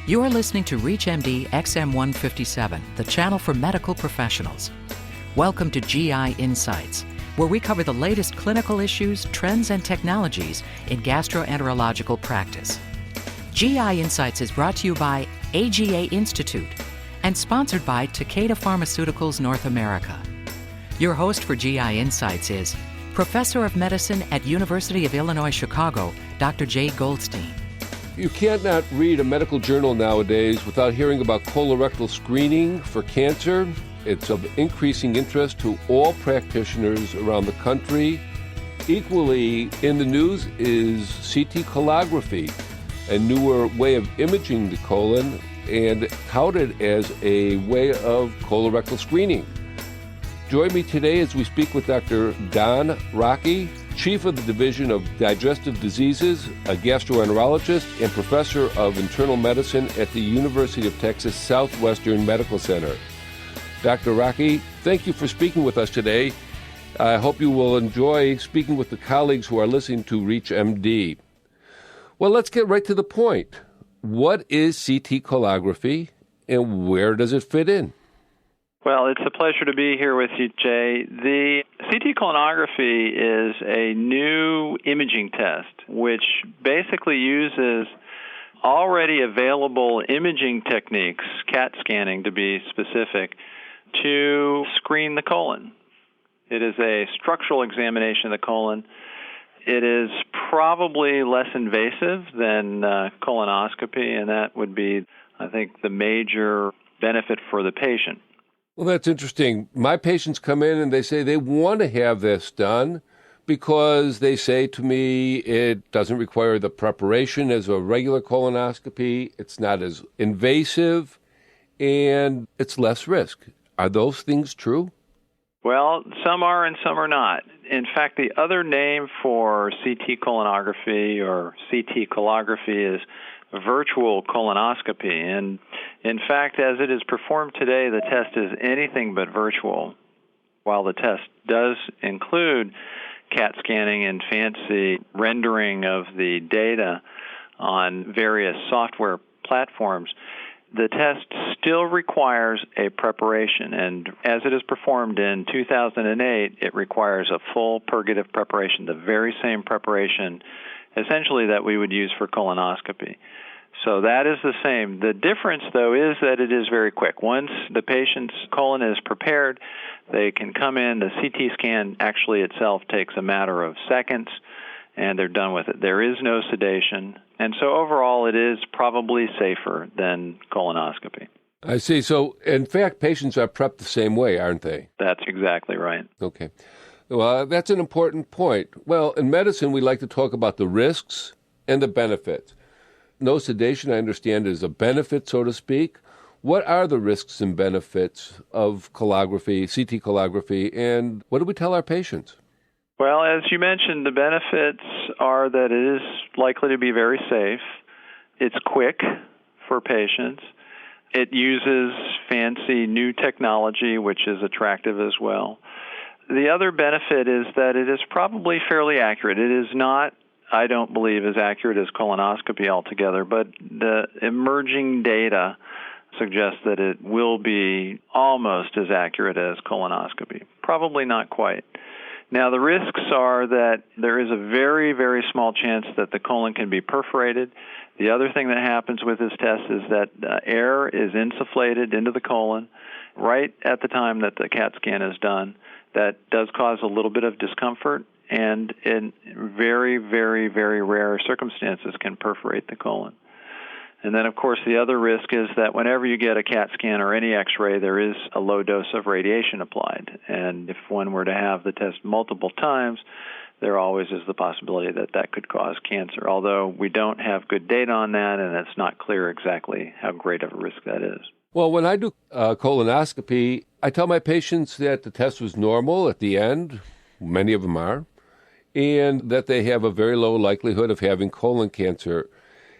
You are listening to ReachMD XM157, the channel for medical professionals. Welcome to GI Insights, where we cover the latest clinical issues, trends, and technologies in gastroenterological practice. GI Insights is brought to you by AGA Institute and sponsored by Takeda Pharmaceuticals North America. Your host for GI Insights is Professor of Medicine at University of Illinois Chicago, Dr. J. Goldstein. You can't not read a medical journal nowadays without hearing about colorectal screening for cancer. It's of increasing interest to all practitioners around the country. Equally in the news is CT colography, a newer way of imaging the colon and touted as a way of colorectal screening. Join me today as we speak with Dr. Don Rockey, Chief of the Division of Digestive Diseases, a gastroenterologist, and Professor of Internal Medicine at the University of Texas Southwestern Medical Center. Dr. Rockey, thank you for speaking with us today. I hope you will enjoy speaking with the colleagues who are listening to ReachMD. Well, let's get right to the point. What is CT colography and where does it fit in? Well, it's a pleasure to be here with you, Jay. The CT colonography is a new imaging test which basically uses already available imaging techniques, CAT scanning to be specific, to screen the colon. It is a structural examination of the colon. It is probably less invasive than colonoscopy, and that would be, I think, the major benefit for the patient. Well, that's interesting. My patients come in and they say they want to have this done because they say to me it doesn't require the preparation as a regular colonoscopy, it's not as invasive, and it's less risk. Are those things true? Well, some are and some are not. In fact, the other name for CT colonography or CT colography is virtual colonoscopy. And in fact, as it is performed today, the test is anything but virtual. While the test does include CAT scanning and fancy rendering of the data on various software platforms, the test still requires a preparation, and as it is performed in 2008, it requires a full purgative preparation, the very same preparation essentially that we would use for colonoscopy. So that is the same. The difference, though, is that it is very quick. Once the patient's colon is prepared, they can come in. The CT scan actually itself takes a matter of seconds, and they're done with it. There is no sedation. And so overall, it is probably safer than colonoscopy. I see. So, in fact, patients are prepped the same way, aren't they? That's exactly right. Okay. Well, that's an important point. Well, in medicine, we like to talk about the risks and the benefits. No sedation, I understand, is a benefit, so to speak. What are the risks and benefits of colography, CT colography, and what do we tell our patients? Well, as you mentioned, the benefits are that it is likely to be very safe. It's quick for patients. It uses fancy new technology, which is attractive as well. The other benefit is that it is probably fairly accurate. It is not, I don't believe, as accurate as colonoscopy altogether, but the emerging data suggests that it will be almost as accurate as colonoscopy. Probably not quite. Now, the risks are that there is a very, very small chance that the colon can be perforated. The other thing that happens with this test is that air is insufflated into the colon right at the time that the CAT scan is done. That does cause a little bit of discomfort, and in very, very, very rare circumstances can perforate the colon. And then, of course, the other risk is that whenever you get a CAT scan or any X-ray, there is a low dose of radiation applied. And if one were to have the test multiple times, there always is the possibility that that could cause cancer, although we don't have good data on that, and it's not clear exactly how great of a risk that is. Well, when I do colonoscopy, I tell my patients that the test was normal at the end, many of them are, and that they have a very low likelihood of having colon cancer.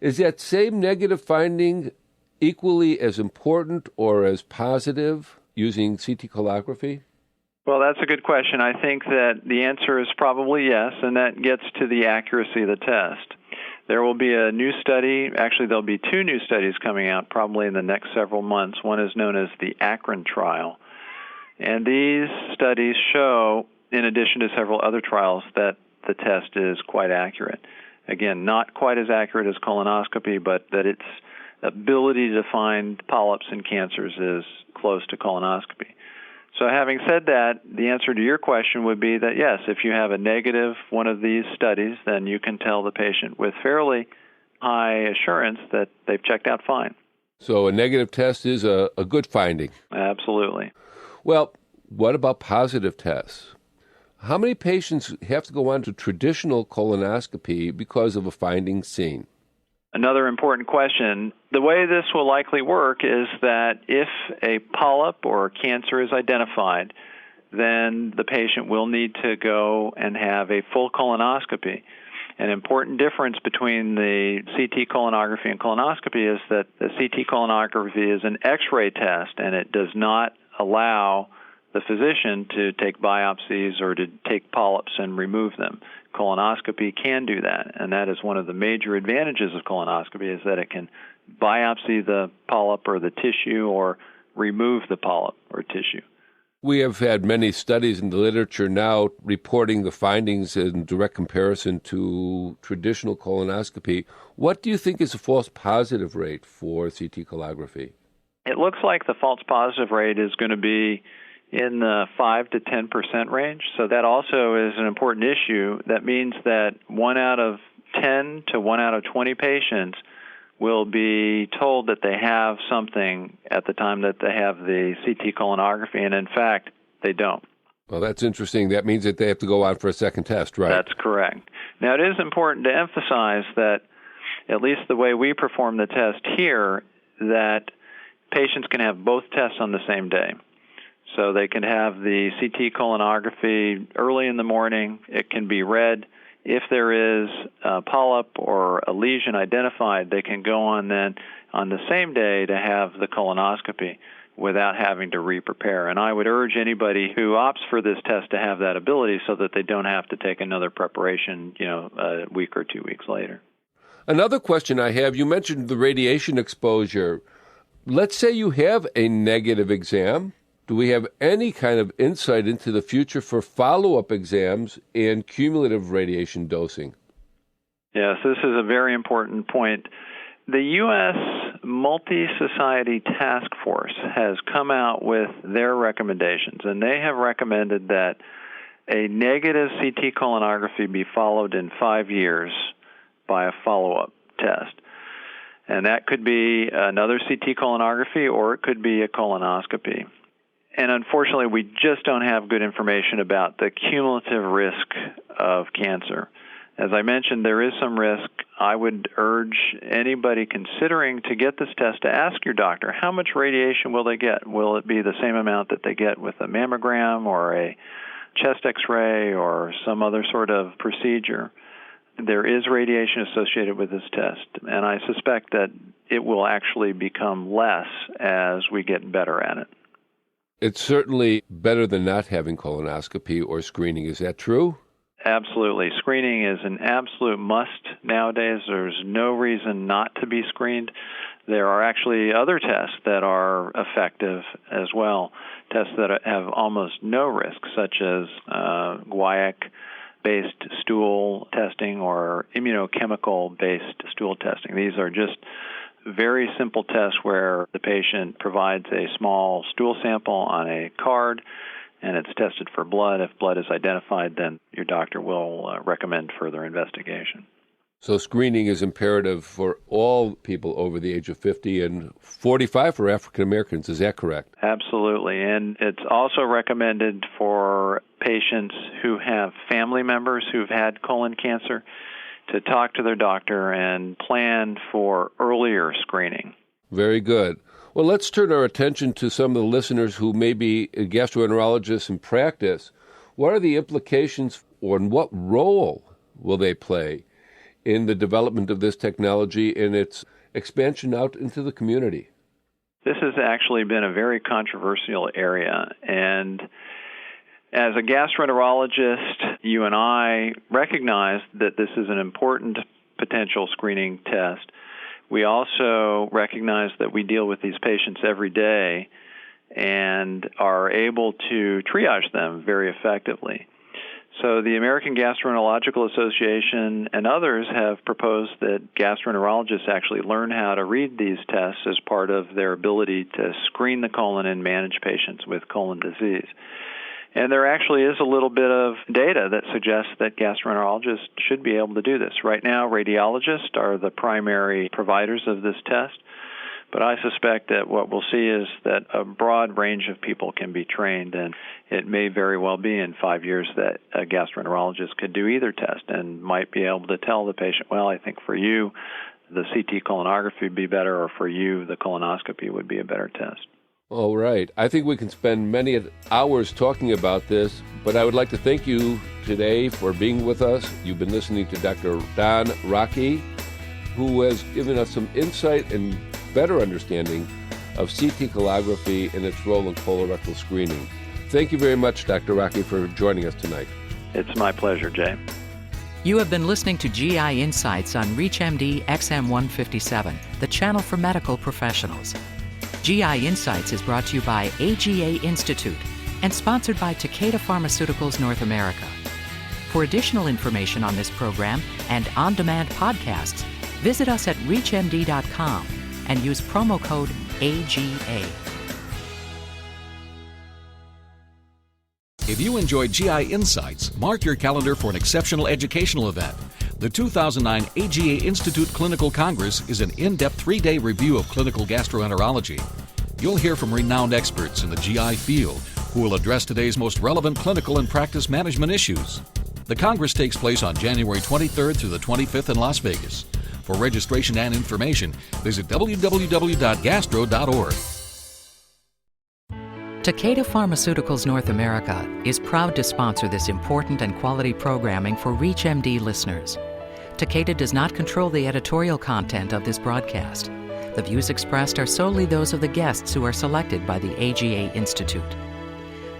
Is that same negative finding equally as important or as positive using CT colography? Well, that's a good question. I think that the answer is probably yes, and that gets to the accuracy of the test. There will be a new study. Actually, there'll be two new studies coming out probably in the next several months. One is known as the acclaim trial. And these studies show, in addition to several other trials, that the test is quite accurate. Again, not quite as accurate as colonoscopy, but that its ability to find polyps and cancers is close to colonoscopy. So having said that, the answer to your question would be that, yes, if you have a negative one of these studies, then you can tell the patient with fairly high assurance that they've checked out fine. So a negative test is a good finding. Absolutely. Well, what about positive tests? How many patients have to go on to traditional colonoscopy because of a finding seen? Another important question. The way this will likely work is that if a polyp or cancer is identified, then the patient will need to go and have a full colonoscopy. An important difference between the CT colonography and colonoscopy is that the CT colonography is an X-ray test, and it does not allow the physician to take biopsies or to take polyps and remove them. Colonoscopy can do that, and that is one of the major advantages of colonoscopy, is that it can biopsy the polyp or the tissue or remove the polyp or tissue. We have had many studies in the literature now reporting the findings in direct comparison to traditional colonoscopy. What do you think is the false positive rate for CT colography? It looks like the false positive rate is going to be in the 5 to 10% range. So that also is an important issue. That means that 1 out of 10 to 1 out of 20 patients will be told that they have something at the time that they have the CT colonography, and in fact, they don't. Well, that's interesting. That means that they have to go on for a second test, right? That's correct. Now, it is important to emphasize that, at least the way we perform the test here, that patients can have both tests on the same day. So they can have the CT colonography early in the morning. It can be read. If there is a polyp or a lesion identified, they can go on then on the same day to have the colonoscopy without having to re-prepare. And I would urge anybody who opts for this test to have that ability so that they don't have to take another preparation, a week or 2 weeks later. Another question I have, you mentioned the radiation exposure. Let's say you have a negative exam. Do we have any kind of insight into the future for follow-up exams and cumulative radiation dosing? Yes, this is a very important point. The U.S. Multi-Society Task Force has come out with their recommendations, and they have recommended that a negative CT colonography be followed in 5 years by a follow-up test. And that could be another CT colonography, or it could be a colonoscopy. And unfortunately, we just don't have good information about the cumulative risk of cancer. As I mentioned, there is some risk. I would urge anybody considering to get this test to ask your doctor, how much radiation will they get? Will it be the same amount that they get with a mammogram or a chest X-ray or some other sort of procedure? There is radiation associated with this test, and I suspect that it will actually become less as we get better at it. It's certainly better than not having colonoscopy or screening. Is that true? Absolutely. Screening is an absolute must nowadays. There's no reason not to be screened. There are actually other tests that are effective as well, tests that have almost no risk, such as guaiac-based stool testing or immunochemical-based stool testing. These are just very simple tests where the patient provides a small stool sample on a card, and it's tested for blood. If blood is identified, then your doctor will recommend further investigation. So screening is imperative for all people over the age of 50 and 45 for African Americans. Is that correct? Absolutely. And it's also recommended for patients who have family members who've had colon cancer to talk to their doctor and plan for earlier screening. Very good. Well, let's turn our attention to some of the listeners who may be gastroenterologists in practice. What are the implications, or what role will they play in the development of this technology and its expansion out into the community? This has actually been a very controversial area, and as a gastroenterologist, you and I recognize that this is an important potential screening test. We also recognize that we deal with these patients every day and are able to triage them very effectively. So the American Gastroenterological Association and others have proposed that gastroenterologists actually learn how to read these tests as part of their ability to screen the colon and manage patients with colon disease. And there actually is a little bit of data that suggests that gastroenterologists should be able to do this. Right now, radiologists are the primary providers of this test. But I suspect that what we'll see is that a broad range of people can be trained, and it may very well be in 5 years that a gastroenterologist could do either test and might be able to tell the patient, well, I think for you, the CT colonography would be better, or for you, the colonoscopy would be a better test. All right. I think we can spend many hours talking about this, but I would like to thank you today for being with us. You've been listening to Dr. Don Rockey, who has given us some insight and better understanding of CT colography and its role in colorectal screening. Thank you very much, Dr. Rockey, for joining us tonight. It's my pleasure, Jay. You have been listening to GI Insights on ReachMD XM157, the channel for medical professionals. GI Insights is brought to you by AGA Institute and sponsored by Takeda Pharmaceuticals North America. For additional information on this program and on-demand podcasts, visit us at reachmd.com and use promo code AGA. If you enjoyed GI Insights, mark your calendar for an exceptional educational event. The 2009 AGA Institute Clinical Congress is an in-depth 3-day review of clinical gastroenterology. You'll hear from renowned experts in the GI field who will address today's most relevant clinical and practice management issues. The Congress takes place on January 23rd through the 25th in Las Vegas. For registration and information, visit www.gastro.org. Takeda Pharmaceuticals North America is proud to sponsor this important and quality programming for ReachMD listeners. Takeda does not control the editorial content of this broadcast. The views expressed are solely those of the guests who are selected by the AGA Institute.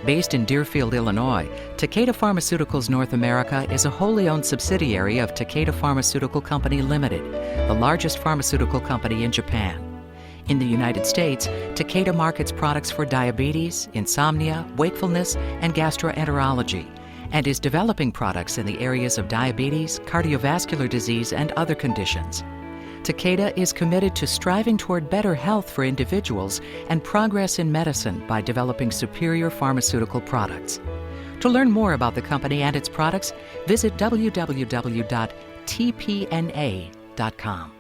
Based in Deerfield, Illinois, Takeda Pharmaceuticals North America is a wholly owned subsidiary of Takeda Pharmaceutical Company Limited, the largest pharmaceutical company in Japan. In the United States, Takeda markets products for diabetes, insomnia, wakefulness, and gastroenterology, and is developing products in the areas of diabetes, cardiovascular disease, and other conditions. Takeda is committed to striving toward better health for individuals and progress in medicine by developing superior pharmaceutical products. To learn more about the company and its products, visit www.tpna.com.